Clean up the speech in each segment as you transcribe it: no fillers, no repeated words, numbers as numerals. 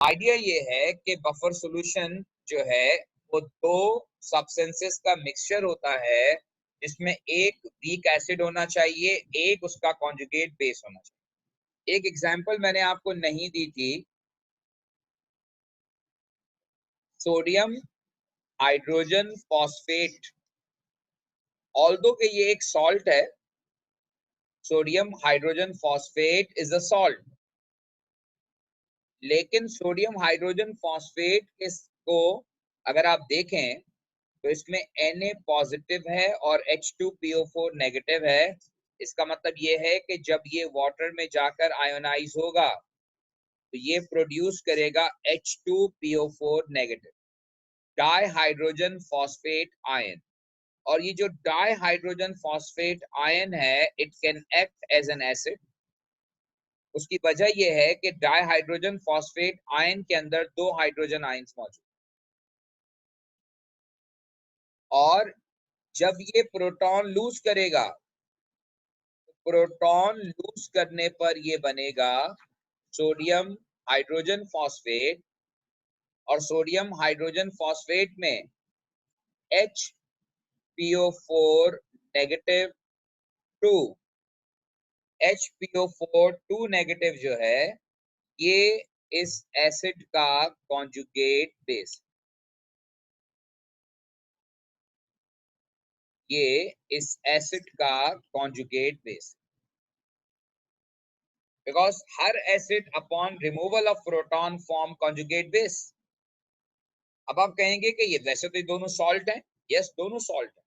Idea ये है कि बफर सॉल्यूशन जो है वो दो सब्सटेंसेस का मिक्सचर होता है, जिसमें एक वीक एसिड होना चाहिए, एक उसका कॉन्जुगेट बेस होना चाहिए। एक एग्जांपल मैंने आपको नहीं दी थी, सोडियम हाइड्रोजन फॉस्फेट। ऑल्दो कि ये एक सॉल्ट है, sodium hydrogen phosphate is a salt, लेकिन सोडियम हाइड्रोजन फॉस्फेट को अगर आप देखें तो इसमें Na पॉजिटिव है और H2PO4 नेगेटिव है। इसका मतलब ये है कि जब ये वाटर में जाकर आयोनाइज होगा तो ये प्रोड्यूस करेगा H2PO4 negative, di hydrogen phosphate ion. और ये जो डाई हाइड्रोजन फॉस्फेट आयन है, it can act as an acid. उसकी वजह यह है कि डाई हाइड्रोजन फॉस्फेट आयन के अंदर दो हाइड्रोजन आयंस मौजूद, और जब ये प्रोटॉन लूज करेगा, प्रोटॉन लूज करने पर ये बनेगा सोडियम हाइड्रोजन फॉस्फेट, और सोडियम हाइड्रोजन फॉस्फेट में HPO4 नेगेटिव 2, HPO4 2 नेगेटिव जो है ये इस एसिड का कॉन्जुगेट बेस, ये इस एसिड का conjugate base. Because her acid upon removal of proton form conjugate base. अब आप कहेंगे कि ये वैसे तो दोनों सॉल्ट हैं, यस दोनों सॉल्ट हैं,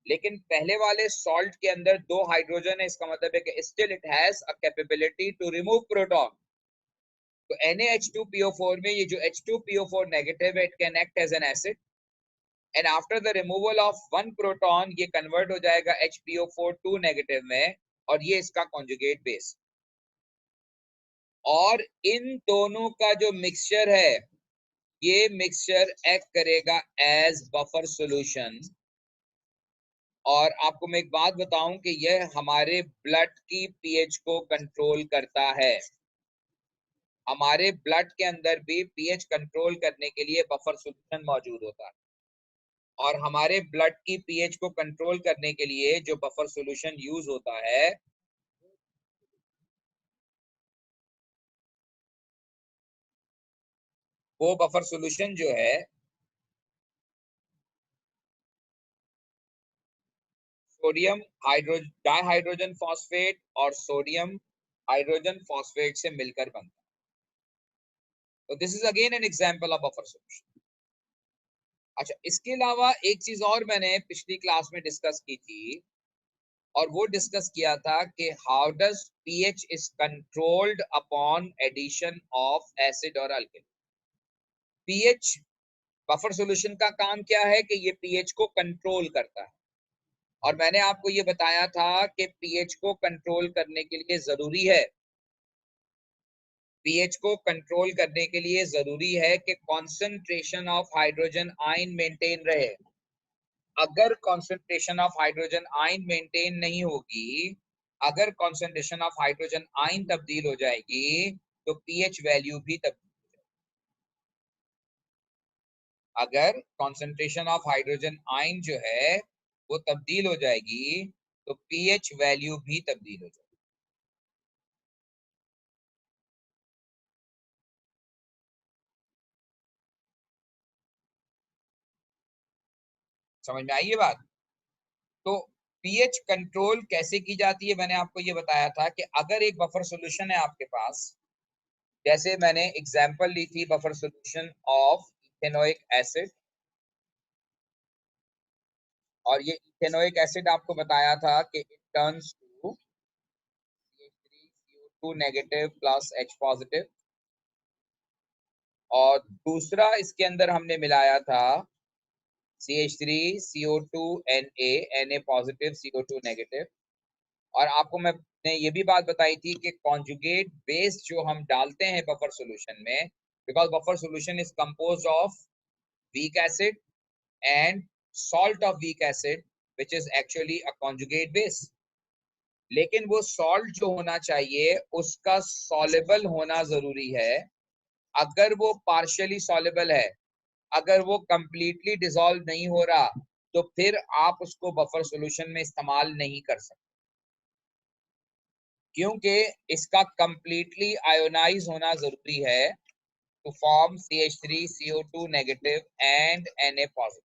लेकिन पहले वाले सॉल्ट के अंदर दो हाइड्रोजन है, इसका मतलब है कि still it has a capability to remove proton. तो NaH2PO4 में ये जो H2PO4 नेगेटिव है, it can act as an acid, and after the removal of one proton ये कन्वर्ट हो जाएगा HPO4 2 नेगेटिव में, और ये इसका कॉन्जुगेट बेस। और इन दोनों का जो मिक्सचर है, ये मिक्सचर एक्ट करेगा एज बफर सॉल्यूशन। और आपको मैं एक बात बताऊं कि यह हमारे ब्लड की पीएच को कंट्रोल करता है। हमारे ब्लड के अंदर भी पीएच कंट्रोल करने के लिए बफर सॉल्यूशन मौजूद होता है, और हमारे ब्लड की पीएच को कंट्रोल करने के लिए जो बफर सॉल्यूशन यूज होता है, वो बफर सॉल्यूशन जो है सोडियम डाइहाइड्रोजन फॉस्फेट और सोडियम हाइड्रोजन फॉस्फेट से मिलकर बनता है। तो this is again an example of buffer solution. अच्छा, इसके अलावा एक चीज और मैंने पिछली क्लास में डिस्कस की थी, और वो डिस्कस किया था कि how does pH is controlled upon addition of acid और अल्कली। पीएच, बफर सॉल्यूशन का काम क्या है कि ये पीएच को कंट्रोल करता है, और मैंने आपको ये बताया था कि पीएच को कंट्रोल करने के लिए जरूरी है, पीएच को कंट्रोल करने के लिए जरूरी है कि concentration of hydrogen ion maintain रहे। अगर concentration of hydrogen ion maintain नहीं होगी, अगर कॉन्सेंट्रेशन ऑफ हाइड्रोजन आयन तब्दील हो जाएगी, तो पीएच वैल्यू भी तब्दील हो जाएगी। अगर कॉन्सेंट्रेशन ऑफ हाइड्रोजन आयन जो है वो तब्दील हो जाएगी, तो पीएच वैल्यू भी तब्दील हो जाएगी। समझ में आई ये बात? तो पीएच कंट्रोल कैसे की जाती है, मैंने आपको ये बताया था कि अगर एक बफर सॉल्यूशन है आपके पास, जैसे मैंने एग्जांपल ली थी buffer solution of ethanoic acid, और ये इथेनोइक एसिड आपको बताया था कि it turns to CH3CO2 negative plus H positive, और दूसरा इसके अंदर हमने मिलाया था CH3CO2Na, Na positive CO2 negative. और आपको मैंने ये भी बात बताई थी कि कॉन्जुगेट बेस जो हम डालते हैं बफर सॉल्यूशन में, because buffer solution is composed of weak acid and salt of weak acid which is actually a conjugate base. लेकिन वो सॉल्ट जो होना चाहिए उसका सॉलेबल होना जरूरी है। अगर वो पार्शियली सॉल्युबल है, अगर वो कंप्लीटली डिसॉल्व नहीं हो रहा, तो फिर आप उसको बफर सॉल्यूशन में इस्तेमाल नहीं कर सकते, क्योंकि इसका कंप्लीटली आयोनाइज होना जरूरी है to form CH3 CO2 negative and Na positive.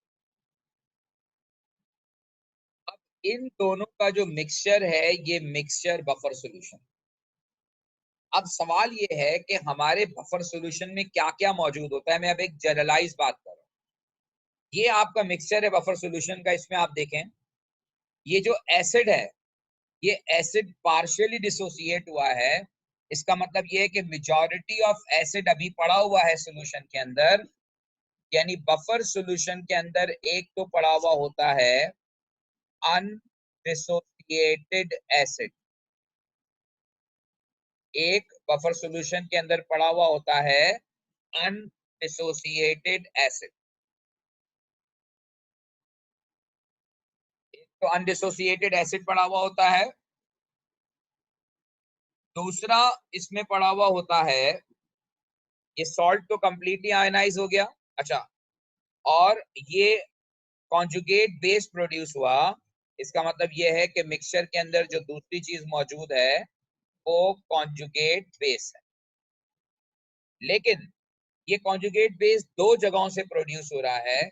इन दोनों का जो मिक्सचर है, ये मिक्सचर बफर सॉल्यूशन। अब सवाल ये है कि हमारे बफर सॉल्यूशन में क्या क्या मौजूद होता है। मैं अब एक जनरलाइज बात कर रहा हूँ। ये आपका मिक्सचर है बफर सॉल्यूशन का। इसमें आप देखें, ये जो एसिड है, ये एसिड पार्शियली डिसोसिएट हुआ है। इसका मतलब ये है कि मेजॉरिटी ऑफ एसिड अभी पड़ा हुआ है सॉल्यूशन के अंदर। यानी बफर सॉल्यूशन के अंदर एक तो पड़ा हुआ होता है अनडिसोसिएटेड एसिड, एक बफर सॉल्यूशन के अंदर पड़ा हुआ होता है अनडिसोसिएटेड एसिड। एक तो अनडिसोसिएटेड एसिड पड़ा हुआ होता है, दूसरा इसमें पड़ा हुआ होता है, ये सॉल्ट तो कंप्लीटली आयनाइज हो गया। अच्छा, और ये कॉन्जुगेट बेस प्रोड्यूस हुआ। इसका मतलब ये है कि मिक्सचर के अंदर जो दूसरी चीज मौजूद है वो कॉन्जुगेट बेस है। लेकिन ये कॉन्जुगेट बेस दो जगहों से प्रोड्यूस हो रहा है,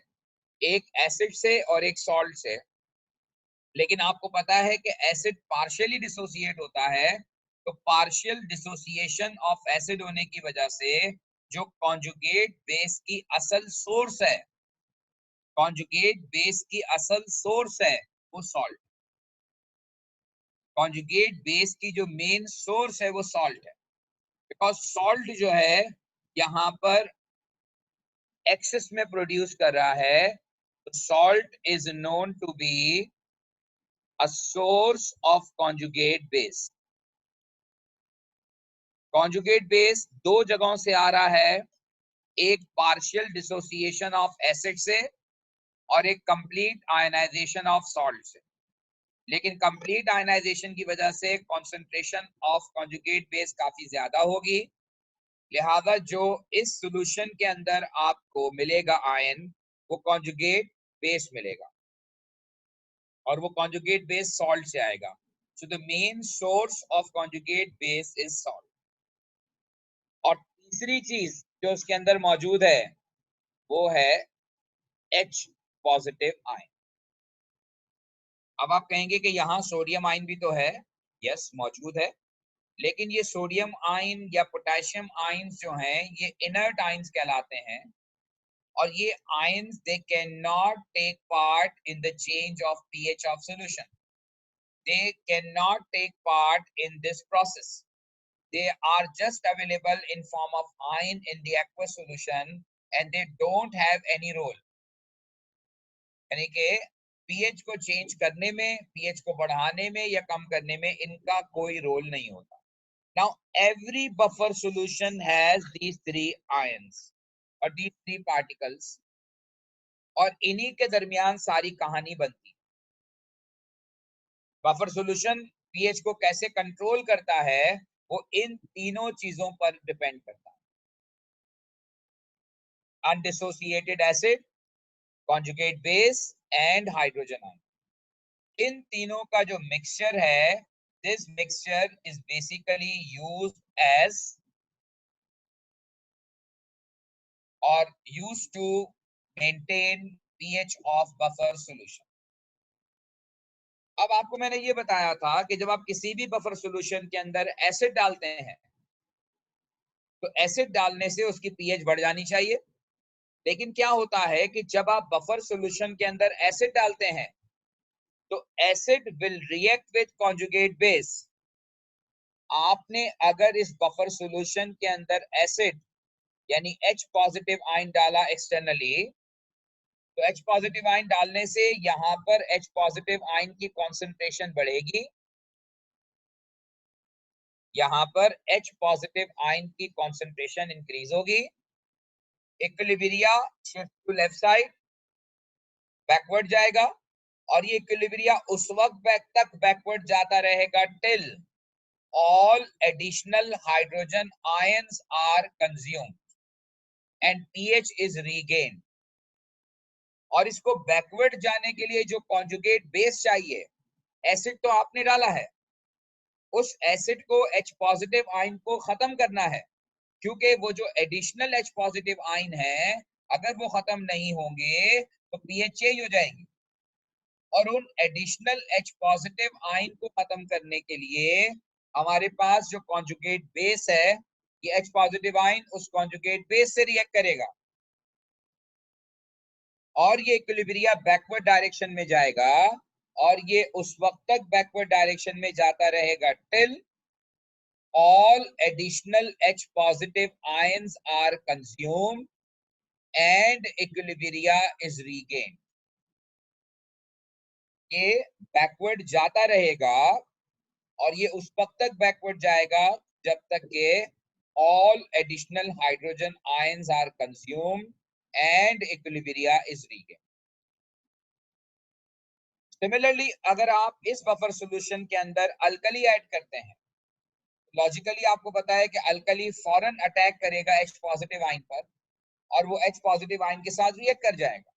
एक एसिड से और एक सॉल्ट से। लेकिन आपको पता है कि एसिड पार्शियली डिसोसिएट होता है, तो पार्शियल डिसोसिएशन ऑफ एसिड होने की वजह से जो कॉन्जुगेट बेस की असल सोर्स है, कॉन्जुगेट बेस की असल सोर्स है वो सॉल्ट। कॉन्जुगेट बेस की जो मेन सोर्स है वो सॉल्ट है। बिकॉज सॉल्ट जो है यहाँ पर एक्सेस में प्रोड्यूस कर रहा है, तो salt is known to be a source of conjugate base. Conjugate base दो जगहों से आ रहा है, एक पार्शियल डिसोसिएशन ऑफ एसिड से और एक कंप्लीट आयनाइजेशन ऑफ सॉल्ट से। लेकिन कंप्लीट आयनाइजेशन की वजह से कॉन्सेंट्रेशन ऑफ कॉन्जुगेट बेस काफी ज्यादा होगी, लिहाजा जो इस सॉल्यूशन के अंदर आपको मिलेगा आयन, वो कॉन्जुगेट बेस मिलेगा और वो कॉन्जुगेट बेस सॉल्ट से आएगा। So the main source of conjugate base is salt. और तीसरी चीज जो उसके अंदर मौजूद है वो है H पॉजिटिव आयन। अब आप कहेंगे कि यहाँ सोडियम आयन भी तो है। यस, मौजूद है, लेकिन ये सोडियम आयन या पोटेशियम आयन्स जो हैं, ये इनर्ट आयन्स कहलाते हैं। और ये ions they can not take part in the change of pH of solution. They can not take part in this process. They are just available in form of ion in the aqueous solution and they don't have any role. यानी कि pH को change करने में, pH को बढ़ाने में या कम करने में इनका कोई रोल नहीं होता। Now every buffer solution has these three ions or these three particles, और इन्हीं के दरमियान सारी कहानी बनती। बफर सॉल्यूशन pH को कैसे कंट्रोल करता है, वो इन तीनों चीजों पर डिपेंड करता है। Undissociated acid, conjugate base and hydrogen ion. इन तीनों का जो मिक्सचर है, this mixture is basically used as और used to maintain pH of buffer solution. अब आपको मैंने ये बताया था कि जब आप किसी भी बफर सॉल्यूशन के अंदर एसिड डालते हैं, तो एसिड डालने से उसकी pH बढ़ जानी चाहिए। लेकिन क्या होता है कि जब आप बफर सॉल्यूशन के अंदर एसिड डालते हैं, तो acid will react with conjugate base. आपने अगर इस बफर सॉल्यूशन के अंदर एसिड यानी H पॉजिटिव आयन डाला एक्सटर्नली, तो H पॉजिटिव आयन डालने से यहाँ पर H पॉजिटिव आयन की कॉन्सेंट्रेशन बढ़ेगी, यहाँ पर H पॉजिटिव आयन की कॉन्सेंट्रेशन इंक्रीज होगी। Equilibria shift to left side, backward जाएगा, और ये इक्विलिब्रिया उस वक्त तक बैकवर्ड जाता रहेगा till all additional hydrogen ions are consumed। And pH is regain. और इसको बैकवर्ड जाने के लिए जो कॉन्जुगेट बेस चाहिए, एसिड तो आपने डाला है, उस एसिड को H पॉजिटिव आयन को खत्म करना है, क्योंकि वो जो एडिशनल H पॉजिटिव आयन है, अगर वो खत्म नहीं होंगे तो pH चेंज हो जाएगी। और उन एडिशनल H पॉजिटिव आयन को खत्म करने के लिए हमारे पास जो कॉन्जुगेट बेस है, ये H पॉजिटिव आयन उस कॉन्जुगेट बेस से रिएक्ट करेगा और ये इक्विलिब्रिया बैकवर्ड डायरेक्शन में जाएगा, और ये उस वक्त तक बैकवर्ड डायरेक्शन में जाता रहेगा till all additional H positive ions are consumed and equilibria is regained। ये बैकवर्ड जाता रहेगा और ये उस वक्त तक बैकवर्ड जाएगा जब तक के all additional hydrogen ions are consumed and equilibria is regained। Similarly अगर आप इस बफर सॉल्यूशन के अंदर अल्कली ऐड करते हैं, लॉजिकली आपको पता है कि अल्कली फौरन अटैक करेगा H पॉजिटिव आयन पर और वो H पॉजिटिव आयन के साथ रिएक्ट कर जाएगा,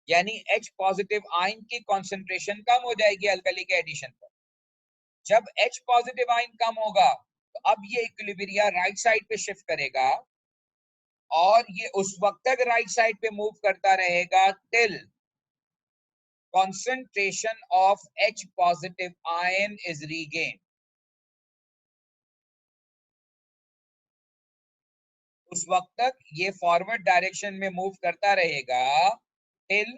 यानी H पॉजिटिव आयन की कंसंट्रेशन कम हो जाएगी अल्कली के एडिशन पर। जब H पॉजिटिव आयन कम होगा तो अब ये इक्विलिब्रिया राइट साइड पे शिफ्ट करेगा और ये उस वक्त तक राइट साइड पे मूव करता रहेगा till concentration of H positive ion is regained। उस वक्त तक ये फॉरवर्ड डायरेक्शन में मूव करता रहेगा till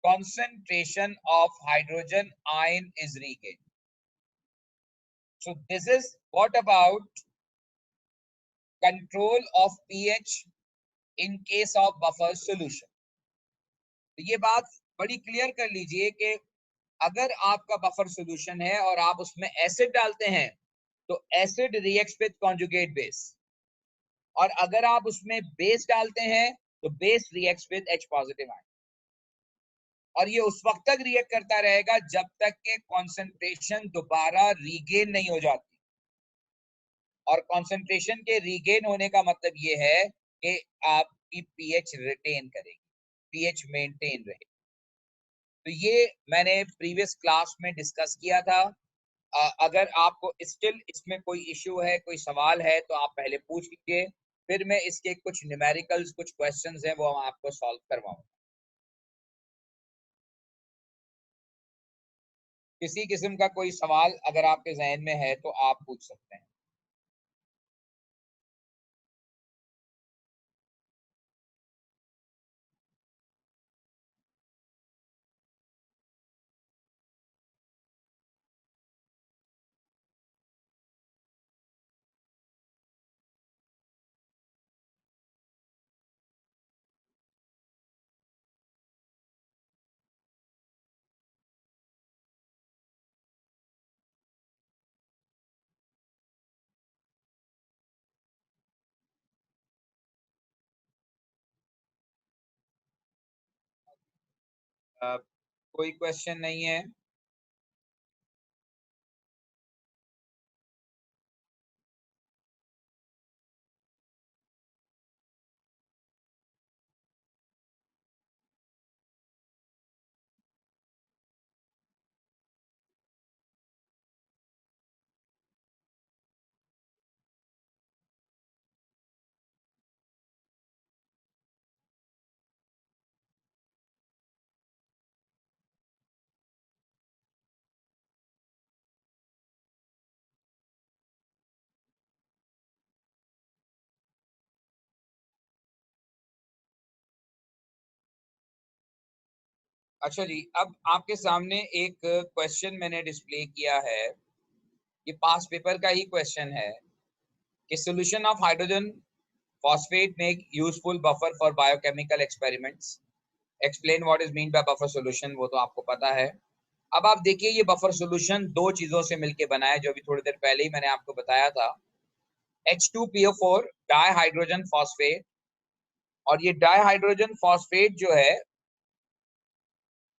concentration of hydrogen ion is regained। So this is what about control of pH in case of buffer solution। तो ये बात बड़ी क्लियर कर लीजिए कि अगर आपका बफर सॉल्यूशन है और आप उसमें एसिड डालते हैं तो acid reacts with conjugate base, और अगर आप उसमें बेस डालते हैं तो base reacts with H positive ion, और ये उस वक्त तक रिएक्ट करता रहेगा जब तक के कॉन्सेंट्रेशन दोबारा रीगेन नहीं हो जाती। और कॉन्सेंट्रेशन के रीगेन होने का मतलब ये है कि आपकी पीएच रिटेन करेगी, पीएच मेंटेन रहे। तो ये मैंने प्रीवियस क्लास में डिस्कस किया था। अगर आपको स्टिल इसमें कोई इश्यू है, कोई सवाल है, तो आप पहले पूछ लीजिए, फिर मैं इसके कुछ न्यूमेरिकल्स, कुछ क्वेश्चंस हैं वो आपको सॉल्व करवाऊंगा। किसी किस्म का कोई सवाल अगर आपके जहन में है तो आप पूछ सकते हैं। कोई क्वेश्चन नहीं है? अच्छा जी, अब आपके सामने एक क्वेश्चन मैंने डिस्प्ले किया है। ये पास पेपर का ही क्वेश्चन है कि solution of hydrogen phosphate make useful buffer for biochemical experiments, explain what is mean by buffer solution. वो तो आपको पता है। अब आप देखिए, ये बफर सॉल्यूशन दो चीजों से मिलके बना है, जो अभी थोड़ी देर पहले ही मैंने आपको बताया था। H2PO4 डाइहाइड्रोजन फॉस्फेट, और ये डाइहाइड्रोजन फॉस्फेट जो है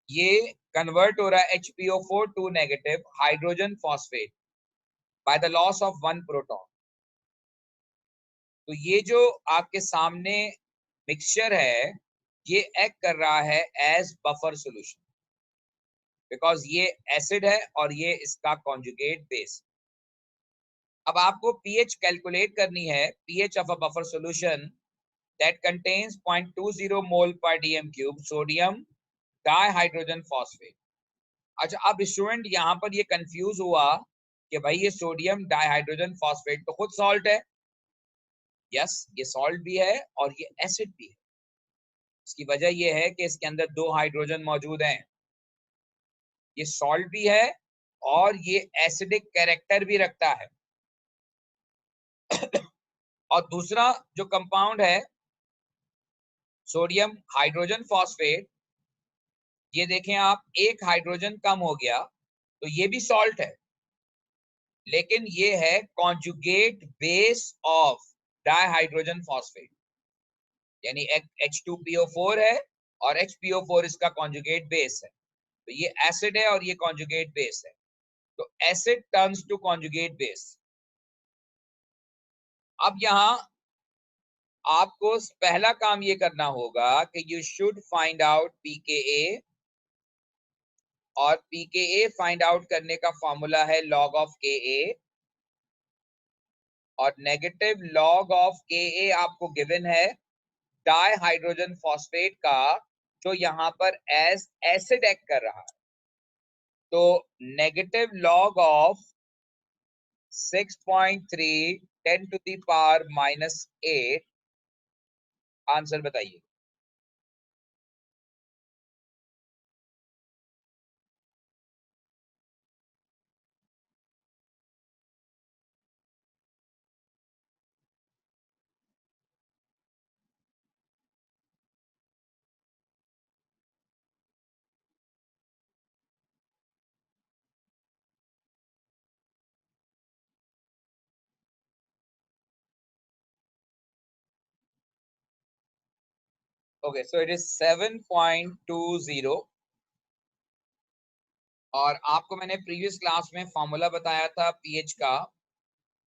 ये कन्वर्ट हो रहा है HPO4 two negative hydrogen phosphate by the loss of one proton. तो ये जो आपके सामने मिक्सचर है ये एक्ट कर रहा है एज बफर सॉल्यूशन, बिकॉज ये एसिड है और ये इसका कॉन्जुगेट बेस। अब आपको पीएच कैलकुलेट करनी है, pH of a buffer solution that contains 0.20 mole per dm cube sodium dihydrogen phosphate। अच्छा, अब स्टूडेंट यहाँ पर ये कंफ्यूज हुआ कि भाई ये सोडियम डाइहाइड्रोजन फॉस्फेट तो खुद सॉल्ट है। यस, ये सॉल्ट भी है और ये एसिड भी है। इसकी वजह ये है कि इसके अंदर दो हाइड्रोजन मौजूद हैं। ये सॉल्ट भी है और ये एसिडिक कैरेक्टर भी रखता है। और दूसरा जो कंपाउंड है सोडियम हाइड्रोजन फॉस्फेट, ये देखें आप, एक हाइड्रोजन कम हो गया तो ये भी सॉल्ट है, लेकिन ये है conjugate base of dihydrogen phosphate, यानी H2PO4 है और HPO4 इसका कॉन्जुगेट बेस है। तो ये एसिड है और ये कॉन्जुगेट बेस है, तो acid turns to conjugate base. अब यहां आपको पहला काम ये करना होगा कि you should find out pKa, और pKa फाइंड आउट करने का फॉर्मूला है log ऑफ Ka, और नेगेटिव log ऑफ Ka आपको गिवन है डाइहाइड्रोजन फॉस्फेट का, जो यहां पर एज एसिड एक्ट कर रहा है। तो negative log of 6.3 10 to the power -8, answer बताइए। Okay, so it is 7.20। और आपको मैंने प्रीवियस क्लास में फॉर्मूला बताया था पीएच का,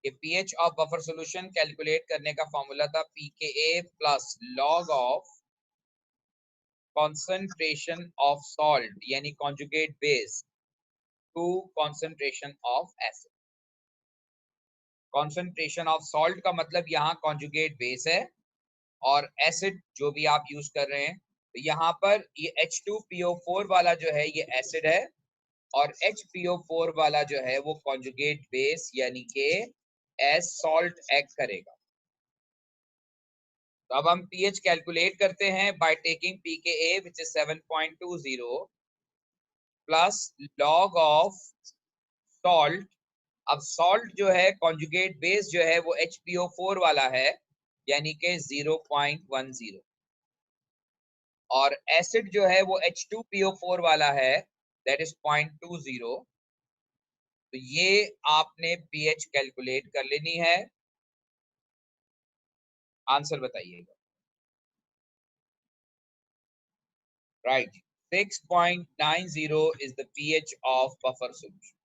कि pH of buffer solution calculate करने का फॉर्मूला था pKa plus log of concentration of salt, यानी conjugate base, to concentration of acid. Concentration of salt का मतलब यहाँ कॉन्जुगेट बेस है, और एसिड जो भी आप यूज कर रहे हैं, तो यहाँ पर ये H2PO4 वाला जो है ये एसिड है, और HPO4 वाला जो है वो कॉन्जुगेट बेस यानी कि एज सॉल्ट एक्ट करेगा। तो अब हम पीएच कैलकुलेट करते हैं by taking pKa which is 7.20 plus log of salt. अब सॉल्ट जो है कॉन्जुगेट बेस जो है वो HPO4 वाला है, यानी कि 0.10, और एसिड जो है वो H2PO4 वाला है, दैट इज 0.20। तो ये आपने पीएच कैलकुलेट कर लेनी है। आंसर बताइएगा। Right, 6.90 is the pH of buffer solution.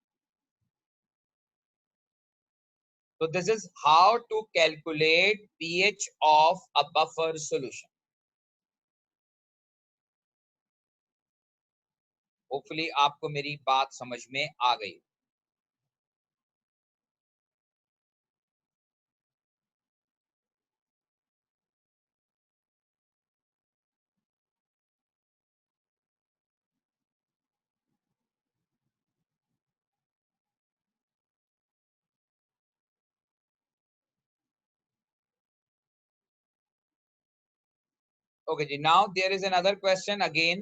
So this is how to calculate pH of a buffer solution. Hopefully आपको मेरी बात समझ में आ गई। Okay ji, now there is another question again.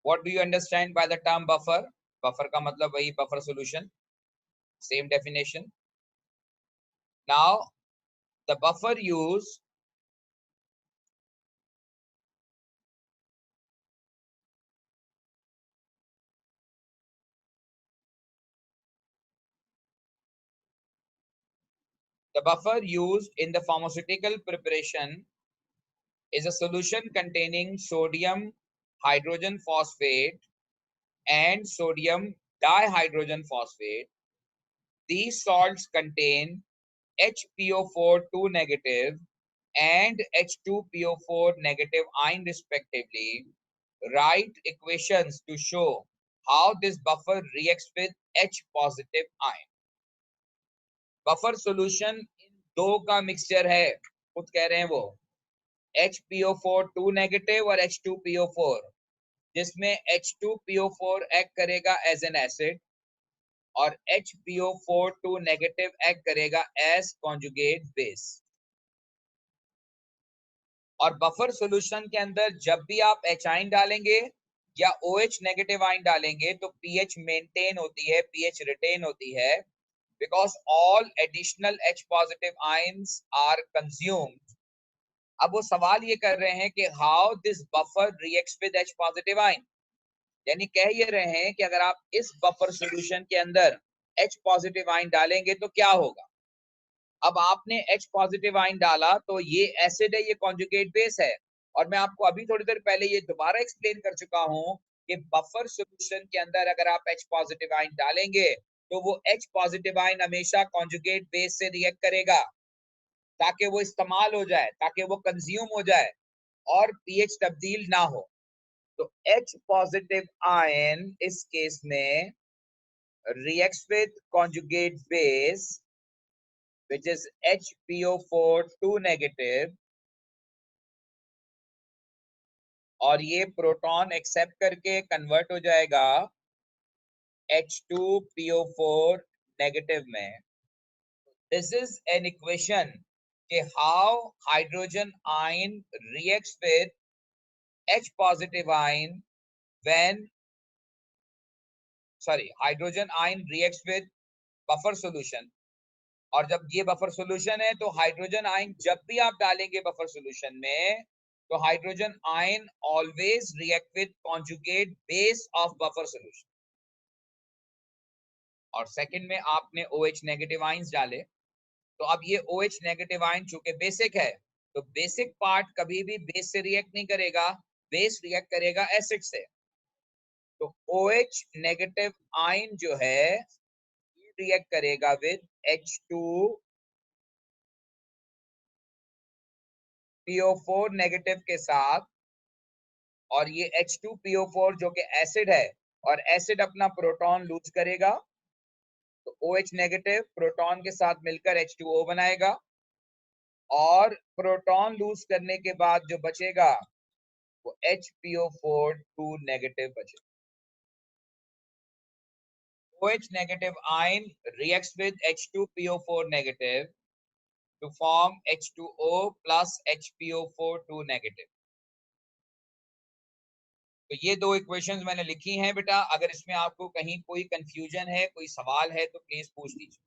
What do you understand by the term buffer? Buffer का मतलब वही buffer solution, same definition. Now the buffer use the buffer used in the pharmaceutical preparation is a solution containing sodium hydrogen phosphate and sodium dihydrogen phosphate. These salts contain HPO4 2 negative and H2PO4 negative ion respectively, write equations to show how this buffer reacts with H positive ion. Buffer solution in दो का mixture है, खुद कह रहे हैं वो HPO4 2 negative और H2PO4, जिसमें H2PO4 एक्ट करेगा एज एन एसिड और HPO4 2 नेगेटिव एक्ट करेगा एज कॉन्जुगेट बेस। और बफर सॉल्यूशन के अंदर जब भी आप H आयन डालेंगे या OH नेगेटिव आयन डालेंगे तो pH मेंटेन होती है, pH रिटेन होती है, because all additional H positive ions are consumed। अब वो सवाल ये कर रहे हैं कि how this buffer reacts with H positive ion, यानी कह ये रहे हैं कि अगर आप इस बफर सॉल्यूशन के अंदर H पॉजिटिव आयन डालेंगे तो क्या होगा। अब आपने H पॉजिटिव आयन डाला तो ये एसिड है, ये कॉन्जुगेट बेस है, और मैं आपको अभी थोड़ी देर पहले ये दोबारा एक्सप्लेन कर चुका हूं कि बफर सॉल्यूशन के अंदर अगर आप H पॉजिटिव आयन डालेंगे तो वो H पॉजिटिव आयन हमेशा कॉन्जुगेट बेस से रिएक्ट करेगा ताकि वो इस्तेमाल हो जाए, ताकि वो कंज्यूम हो जाए और पीएच तब्दील ना हो। तो H पॉजिटिव आयन इस केस में reacts with conjugate base which is HPO4 2 negative, और ये प्रोटॉन एक्सेप्ट करके कन्वर्ट हो जाएगा H2PO4 नेगेटिव में। दिस इज एन इक्वेशन कि how hydrogen ion reacts with H positive ion when hydrogen ion reacts with buffer solution. और जब ये बफर सॉल्यूशन है तो हाइड्रोजन आयन जब भी आप डालेंगे बफर सॉल्यूशन में तो hydrogen ion always react with conjugate base of buffer solution. और सेकंड में आपने OH नेगेटिव आयंस डाले, तो अब ये OH नेगेटिव आयन चूंकि बेसिक है तो बेसिक पार्ट कभी भी बेस से रिएक्ट नहीं करेगा, बेस रिएक्ट करेगा एसिड से। तो OH नेगेटिव आयन जो है रिएक्ट करेगा विद H2PO4 नेगेटिव के साथ, और ये H2PO4 जो कि एसिड है और एसिड अपना प्रोटॉन लूज करेगा तो OH नेगेटिव प्रोटॉन के साथ मिलकर H2O बनाएगा, और प्रोटॉन लूज करने के बाद जो बचेगा वो HPO4 2 नेगेटिव बचेगा। OH negative ion reacts with H2PO4 negative to form H2O plus HPO4 2 negative। तो ये दो इक्वेशंस मैंने लिखी हैं बेटा, अगर इसमें आपको कहीं कोई कंफ्यूजन है, कोई सवाल है तो प्लीज पूछ लीजिए।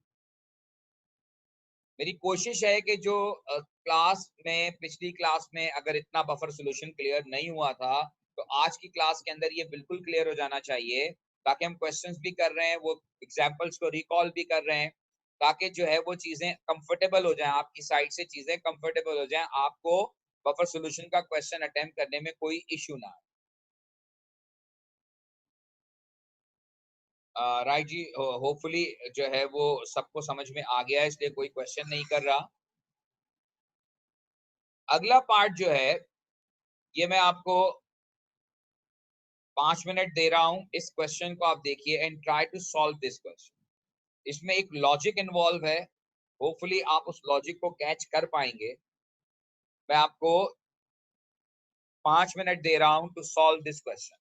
मेरी कोशिश है कि जो क्लास में पिछली क्लास में अगर इतना बफर सॉल्यूशन क्लियर नहीं हुआ था तो आज की क्लास के अंदर ये बिल्कुल क्लियर हो जाना चाहिए, ताकि हम क्वेश्चंस भी कर रहे हैं, वो एग्जांपल्स को रिकॉल भी कर रहे हैं, ताकि जो है वो चीजें कंफर्टेबल हो जाएं, आपकी साइड से चीजें कंफर्टेबल हो जाएं, आपको बफर सॉल्यूशन का क्वेश्चन अटेम्प्ट करने में कोई इश्यू ना आए। राइट जी, होपफुली जो है वो सबको समझ में आ गया है, इसलिए कोई क्वेश्चन नहीं कर रहा। अगला पार्ट जो है ये मैं आपको 5 मिनट दे रहा हूं, इस क्वेश्चन को आप देखिए and try to solve this question. इसमें एक लॉजिक इन्वॉल्व है, होपफुली आप उस लॉजिक को कैच कर पाएंगे। मैं आपको 5 मिनट दे रहा हूं to solve this question.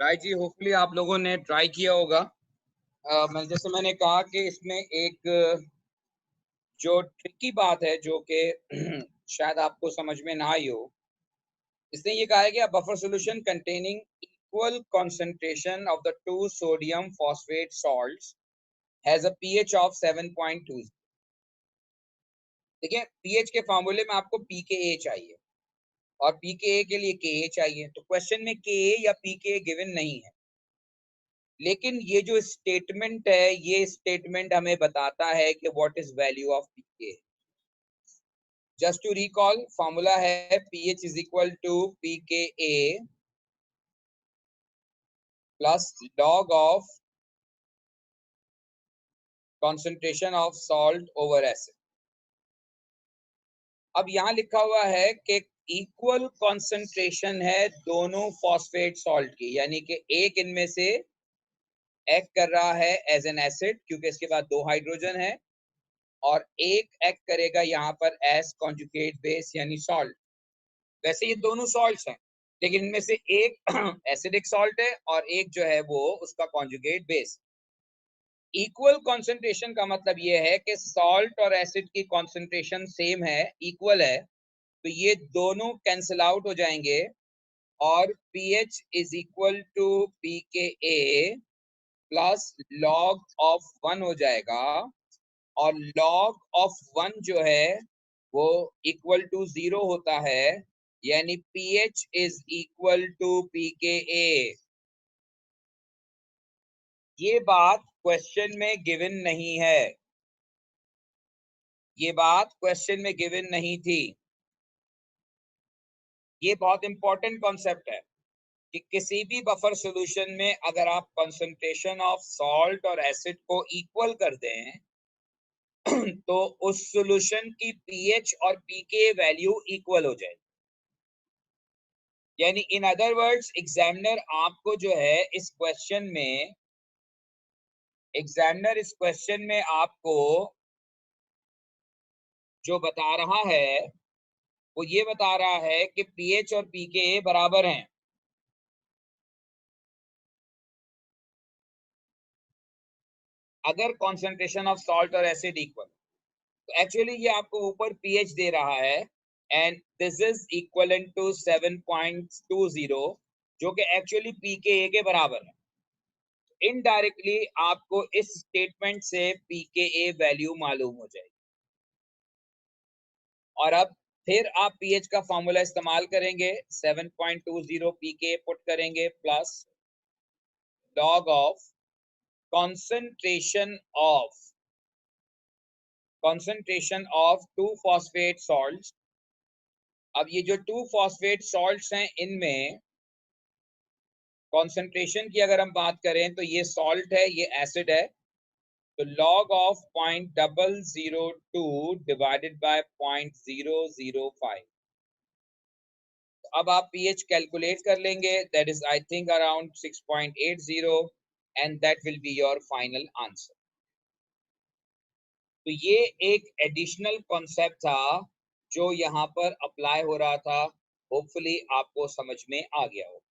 Right जी, होपफुली आप लोगों ने ट्राई किया होगा। जैसे मैंने कहा कि इसमें एक जो ट्रिकी बात है जो कि शायद आपको समझ में ना आई हो, इसने ये कहा है कि buffer solution containing equal concentration of the two sodium phosphate salts has a pH of 7.2। देखिए, पीएच के फार्मूले में आपको पीकेए चाहिए और पीकेए के लिए केए चाहिए, तो क्वेश्चन में केए या पीकेए गिवन नहीं है। लेकिन ये जो स्टेटमेंट है, ये स्टेटमेंट हमें बताता है कि what is value of pK. Just to recall, formula है pH is equal to pKa plus log of concentration of salt over acid. अब यहां लिखा हुआ है कि इक्वल कॉन्सेंट्रेशन है दोनों फॉस्फेट सॉल्ट की, यानी कि एक इनमें से एक्ट कर रहा है एज एन एसिड क्योंकि इसके बाद दो हाइड्रोजन है, और एक एक्ट करेगा यहाँ पर एज कॉन्जुगेट बेस यानी सॉल्ट। वैसे ये दोनों सॉल्ट्स हैं, लेकिन इनमें से एक एसिडिक सॉल्ट है और एक जो है वो उसका कॉन्जुगेट बेस। इक्वल कॉन्सेंट्रेशन का मतलब ये है कि सॉल्ट और एसिड की कॉन्सेंट्रेशन सेम है, इक्वल है, तो ये दोनों कैंसिल आउट हो जाएंगे और pH is equal to pKa plus log of 1 हो जाएगा, और लॉग ऑफ 1 जो है वो इक्वल टू 0 होता है, यानी pH is equal to pKa. ये बात क्वेश्चन में गिवन नहीं है, ये बात क्वेश्चन में गिवन नहीं थी। ये बहुत इंपॉर्टेंट कॉन्सेप्ट है कि किसी भी बफर सॉल्यूशन में अगर आप कंसंट्रेशन ऑफ सॉल्ट और एसिड को इक्वल कर दें तो उस सॉल्यूशन की पीएच और पीके वैल्यू इक्वल हो जाएगी। यानी इन अदर वर्ड्स, एग्जामिनर आपको जो है इस क्वेश्चन में, एग्जामिनर इस क्वेश्चन में आपको जो बता रहा है वो ये बता रहा है कि पीएच और पीके बराबर हैं। अगर कॉन्सेंट्रेशन ऑफ सॉल्ट और एसिड इक्वल, तो एक्चुअली ये आपको ऊपर पीएच दे रहा है and this is equivalent to 7.20, जो कि एक्चुअली पीके के बराबर है। इनडायरेक्टली आपको इस स्टेटमेंट से पीके वैल्यू मालूम हो जाएगी, और अब फिर आप पीएच का फॉर्मूला इस्तेमाल करेंगे, 7.20 पीके पुट करेंगे plus log of concentration of to phosphate salts. अब ये जो टू फॉस्फेट सॉल्ट्स हैं, इनमें कॉन्सेंट्रेशन की अगर हम बात करें तो ये सॉल्ट है, ये एसिड है, तो log ऑफ 0.002 डिवाइडेड बाय 0.005। अब आप pH कैलकुलेट कर लेंगे, that is I think around 6.80, and that will be your final answer. तो ये एक एडिशनल कॉन्सेप्ट था जो यहाँ पर अप्लाई हो रहा था, होपफुली आपको समझ में आ गया होगा।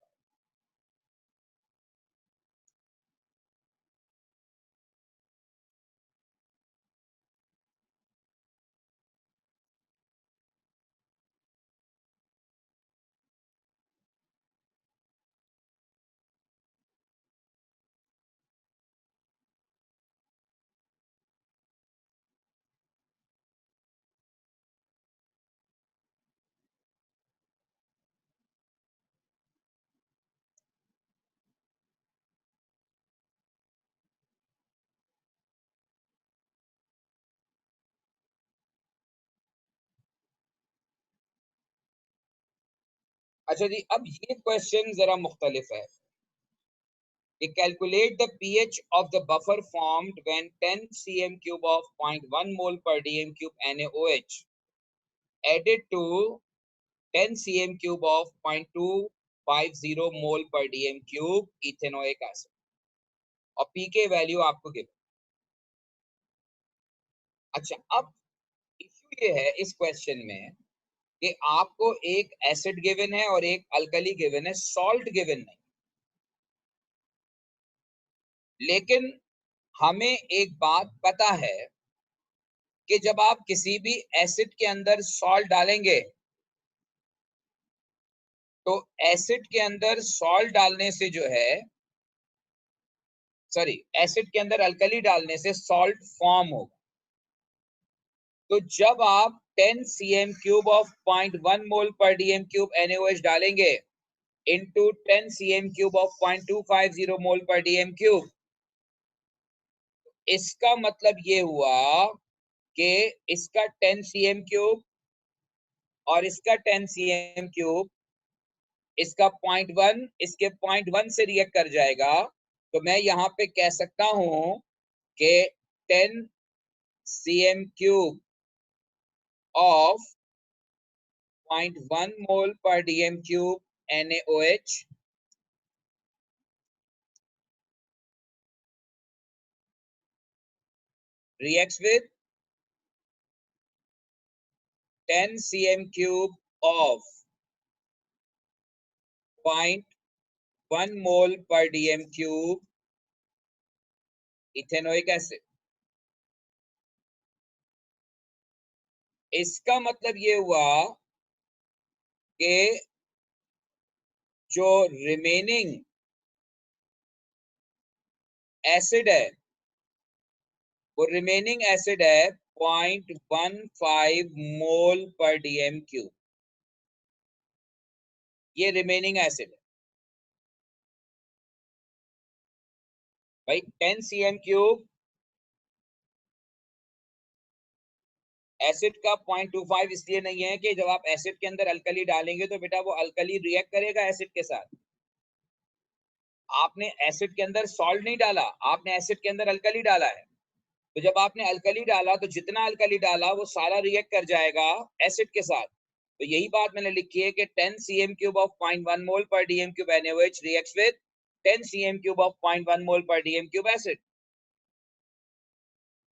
अच्छा जी, अब ये क्वेश्चन जरा मुख्तलिफ है। Calculate the pH of the buffer formed when 10 cm cube of 0.1 mole per dm cube NaOH added to 10 cm cube of 0.250 mole per dm cube ethanoic acid, और पीके वैल्यू आपको गिवन। अच्छा, अब इश्यू ये है इस क्वेश्चन में कि आपको एक एसिड गिवन है और एक अल्कली गिवन है, सॉल्ट गिवन नहीं। लेकिन हमें एक बात पता है कि जब आप किसी भी एसिड के अंदर सॉल्ट डालेंगे तो एसिड के अंदर सॉल्ट डालने से जो है, सॉरी, एसिड के अंदर अल्कली डालने से सॉल्ट फॉर्म होगा। तो जब आप 10 cm क्यूब ऑफ 0.1 मोल पर डीएम क्यूब NaOH डालेंगे इनटू 10 cm क्यूब ऑफ 0.250 मोल पर डीएम क्यूब, इसका मतलब ये हुआ कि इसका 10 cm क्यूब और इसका 10 cm क्यूब, इसका 0.1 इसके 0.1 से रिएक्ट कर जाएगा। तो मैं यहाँ पे कह सकता हूं कि 10 cm cube of 0.1 mole per dm cube NaOH reacts with 10 cm cube of 0.1 mole per dm cube ethanoic acid. इसका मतलब ये हुआ कि जो रिमेनिंग एसिड है वो रिमेनिंग एसिड है 0.15 मोल पर डीएम क्यूब। ये रिमेनिंग एसिड है भाई। 10 cm क्यूब एसिड का 0.25 इसलिए नहीं है कि जब आप एसिड के अंदर अल्कली डालेंगे तो बेटा वो अल्कली रिएक्ट करेगा एसिड के साथ। आपने एसिड के अंदर सॉल्ट नहीं डाला, आपने एसिड के अंदर अल्कली डाला है। तो जब आपने अल्कली डाला तो जितना अल्कली डाला वो सारा रिएक्ट कर जाएगा एसिड के साथ। तो यही बात मैंने लिखी है कि 10 cm क्यूब ऑफ 0.1 मोल पर DM cube NaOH reacts with 10 cm cube of 0.1 मोल पर डीएम क्यूब एसिड।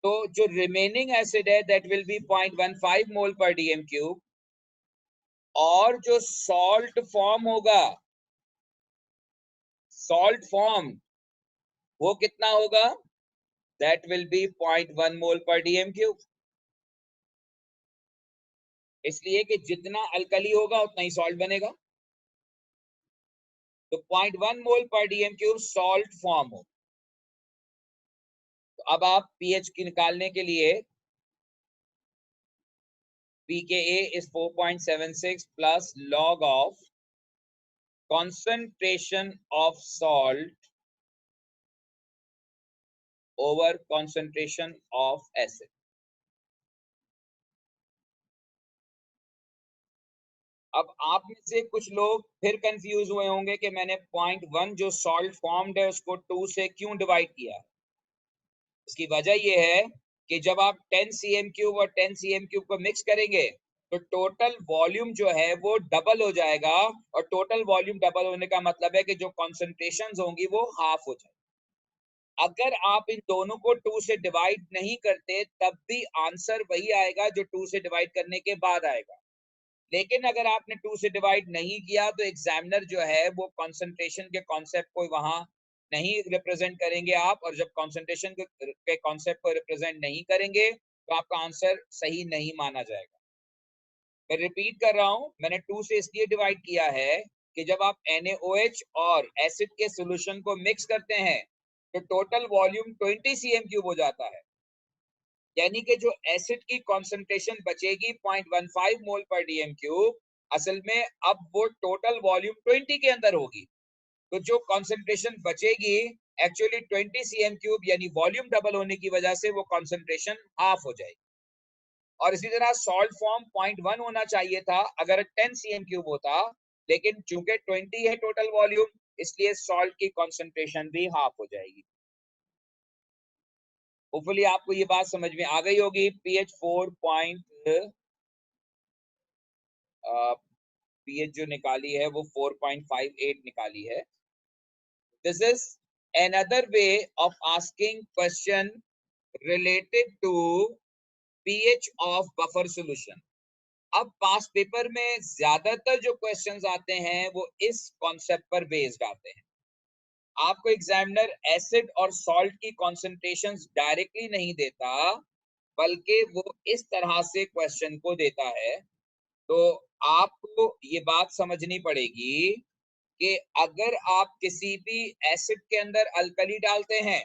तो जो रिमेनिंग एसिड है दैट विल बी 0.15 मोल पर डीएम क्यूब, और जो सॉल्ट फॉर्म होगा, सॉल्ट फॉर्म, वो कितना होगा? दैट विल बी 0.1 मोल पर डीएम क्यूब। इसलिए कि जितना अल्कली होगा उतना ही सॉल्ट बनेगा। तो 0.1 मोल पर डीएम क्यूब सॉल्ट फॉर्म हो। तो अब आप पीएच की निकालने के लिए pKa is 4.76 plus log of concentration of salt over concentration of acid। अब आप में से कुछ लोग फिर कंफ्यूज हुए होंगे कि मैंने 0.1 जो सॉल्ट फॉर्म्ड है उसको 2 से क्यों डिवाइड किया। इसकी वजह यह है कि जब आप 10 cm क्यूब और 10 cm क्यूब को मिक्स करेंगे तो टोटल वॉल्यूम जो है वो डबल हो जाएगा, और टोटल वॉल्यूम डबल होने का मतलब है कि जो कॉन्सेंट्रेशंस होंगी वो हाफ हो जाएगी। अगर आप इन दोनों को 2 से डिवाइड नहीं करते तब भी आंसर वही आएगा जो 2 से डिवाइड करने के बाद आएगा। लेकिन अगर आपने 2 से डिवाइड नहीं किया तो एग्जामिनर जो है वो कंसंट्रेशन के कॉन्सेप्ट को वहां नहीं रिप्रेजेंट करेंगे आप, और जब कंसंट्रेशन के कॉन्सेप्ट को रिप्रेजेंट नहीं करेंगे तो आपका आंसर सही नहीं माना जाएगा। मैं रिपीट कर रहा हूं, मैंने 2 से इसलिए डिवाइड किया है कि जब आप NaOH और एसिड के सॉल्यूशन को मिक्स करते हैं तो टोटल वॉल्यूम 20 cm क्यूब हो जाता है। यानी कि जो एसिड की कंसंट्रेशन बचेगी 0.15 मोल पर डीएम क्यूब, असल में अब वो टोटल वॉल्यूम 20 के अंदर होगी। तो जो कंसंट्रेशन बचेगी एक्चुअली 20 cm क्यूब, यानी वॉल्यूम डबल होने की वजह से वो कंसंट्रेशन हाफ हो जाएगी। और इसी तरह सॉल्ट फॉर्म 0.1 होना चाहिए था अगर 10 cm क्यूब होता, लेकिन चूंकि 20 है टोटल वॉल्यूम इसलिए सॉल्ट की कंसंट्रेशन भी हाफ हो जाएगी। होपफुली आपको ये बात समझ में आ गई होगी। पीएच 4 पीएच जो निकाली है वो 4.58 निकाली है। This is another way of asking question related to pH of buffer solution। अब पास पेपर में ज्यादातर जो क्वेश्चंस आते हैं वो इस कॉन्सेप्ट पर बेस्ड आते हैं। आपको एग्जामिनर एसिड और सॉल्ट की कॉन्सेंट्रेशंस डायरेक्टली नहीं देता, बल्कि वो इस तरह से क्वेश्चन को देता है। तो आपको ये बात समझनी पड़ेगी कि अगर आप किसी भी एसिड के अंदर अल्कली डालते हैं,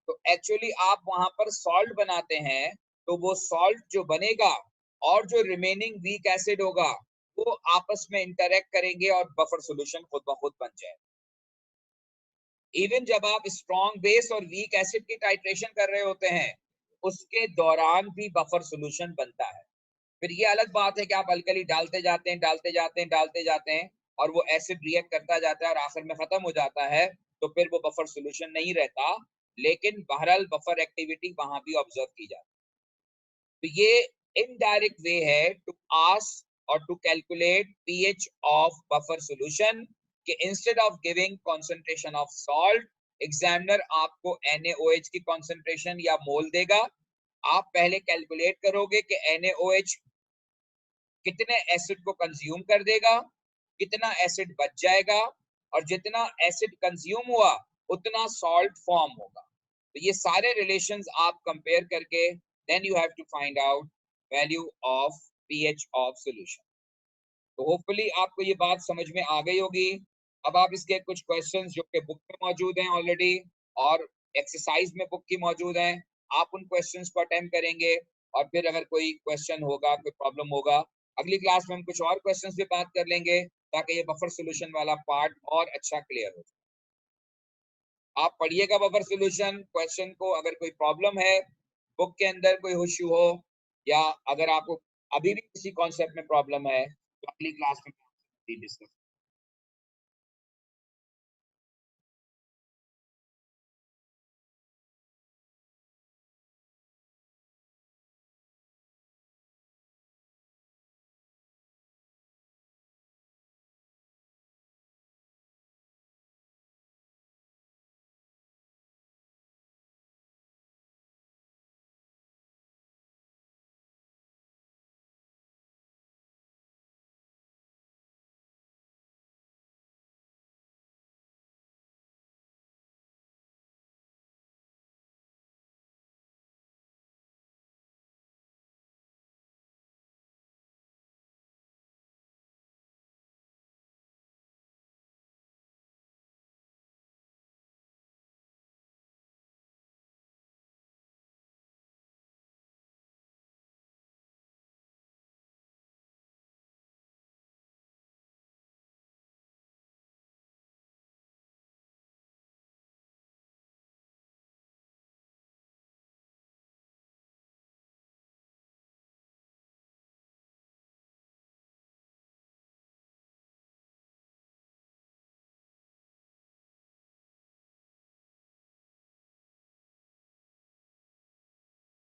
तो एक्चुअली आप वहां पर सॉल्ट बनाते हैं, तो वो सॉल्ट जो बनेगा और जो रिमेनिंग वीक एसिड होगा, वो आपस में इंटरेक्ट करेंगे और बफर सॉल्यूशन खुद ब खुद बन जाए। इवन जब आप स्ट्रॉन्ग बेस और वीक एसिड की टाइट्रेशन कर रहे होते हैं, उसके दौरान भी बफर सॉल्यूशन बनता है। फिर ये अलग बात है कि आप अल्कली डालते जाते हैं, डालते जाते हैं, डालते जाते हैं, और वो एसिड रिएक्ट करता जाता है और आखिर में खत्म हो जाता है, तो फिर वो बफर सॉल्यूशन नहीं रहता। लेकिन बहरहाल बफर एक्टिविटी वहां भी ऑब्जर्व की जाती है। तो ये इनडायरेक्ट वे है टू आस्क और to calculate pH of buffer solution, कि instead of giving concentration of salt, examiner आपको NaOH की कंसंट्रेशन या मोल देगा। आप पहले कैलकुलेट करोगे कि NaOH कितने एसिड को कंज्यूम कर देगा, कितना एसिड बच जाएगा, और जितना एसिड कंज्यूम हुआ उतना सॉल्ट फॉर्म होगा। तो ये सारे रिलेशंस आप कंपेयर करके then you have to find out value of pH of solution. तो होपफुली आपको ये बात समझ में आ गई होगी। अब आप इसके कुछ क्वेश्चंस जो कि बुक में मौजूद हैं ऑलरेडी, और एक्सरसाइज में बुक की मौजूद हैं, आप उन क्वेश्चंस को अटेम्प्ट करेंगे। और फिर अगर कोई क्वेश्चन होगा, कोई प्रॉब्लम होगा, अगली क्लास में हम कुछ और क्वेश्चंस भी बात कर लेंगे, ताकि ये बफर सॉल्यूशन वाला पार्ट और अच्छा क्लियर हो जाए। आप पढ़िएगा बफर सॉल्यूशन क्वेश्चन को। अगर कोई प्रॉब्लम है, बुक के अंदर कोई इश्यू हो, या अगर आपको अभी भी किसी कॉन्सेप्ट में प्रॉब्लम है, तो अगली क्लास में डिस्कस